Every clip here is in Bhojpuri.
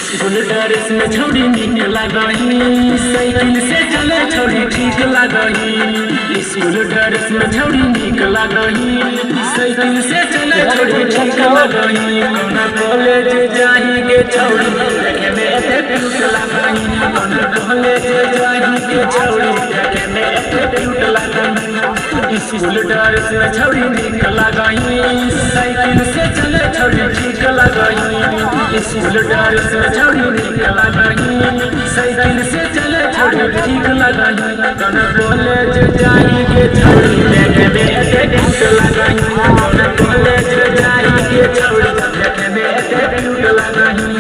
स्कूल ड्रेस में छौड़ी नीक लागही, साइकिल से चले छौड़ी ठीक लागही। स्कूल ड्रेस में छौड़ी नीक लागही, साइकिल से चले छौड़ी ठीक लागही। कॉलेज जाही के छौड़ी देखे में एते क्यूट लागही, कॉलेज जाही के छौड़ी देखे में एते क्यूट लागही। स्कूल ड्रेस में छौड़ी नीक लागही, साइकिल से चले छौड़ी ठीक लागही। स्कूल ड्रेस में छौड़ी नीक लागही, साइकिल से चले छौड़ी ठीक लागही। कॉलेज जाही के छौड़ी देखे में एते क्यूट लागही, कॉलेज जाही के छौड़ी देखे में एते क्यूट लागही।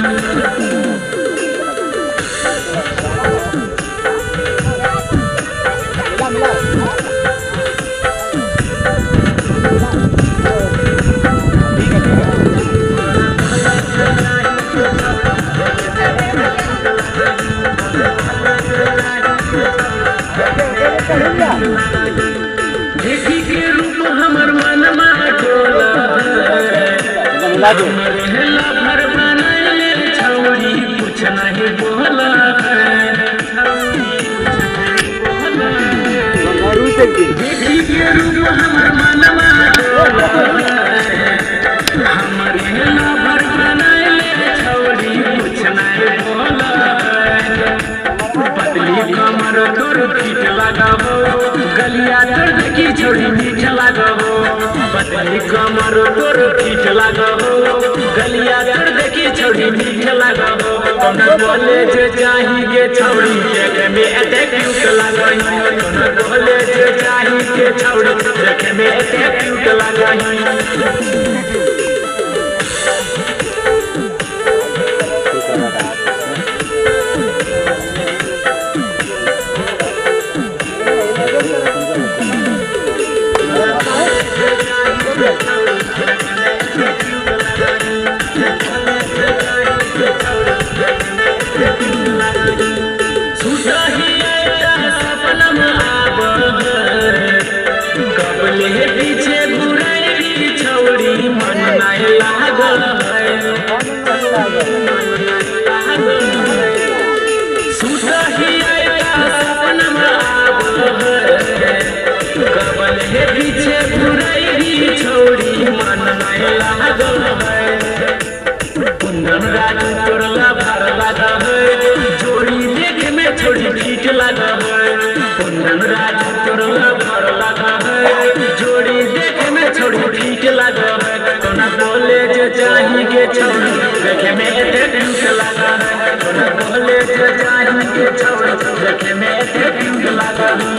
देखी के रूप हमर मन डोला, भर बनाए छौड़ी कुछ नहीं बोला। देखी के रूप हमर मन डोला, हमरे भर बनाए छौड़ी कुछ नहीं बोला। पतली कमर तोर पीठ लगाबो, गलिया तोर देखी छौड़ी मीठ लगाबो। पतली कमर तोर पीठ लगाबो, गलिया तोर देखी छौड़ी मीठ लगाबो। कॉलेज जाही के छौड़ी देखे में एते क्यूट लागही, कॉलेज जाही के छौड़ी देखे में एते क्यूट लागही। पीछे घुराई छौड़ी मन नहीं लागल है, कबल है पीछे घुराई छौड़ी मन नहीं लागल है। कुंदन राज तोरला भर लगा है, जोड़ी देखे में छौड़ी ठीक लगा है। कुंदन राज तोरला भर लगा है, जोड़ी देखे में छौड़ी ठीक लगा है। कॉलेज जाही के छौड़ी देखे में एते क्यूट लगा है, कॉलेज जाही के छौड़ी देखे में एते क्यूट लगा है।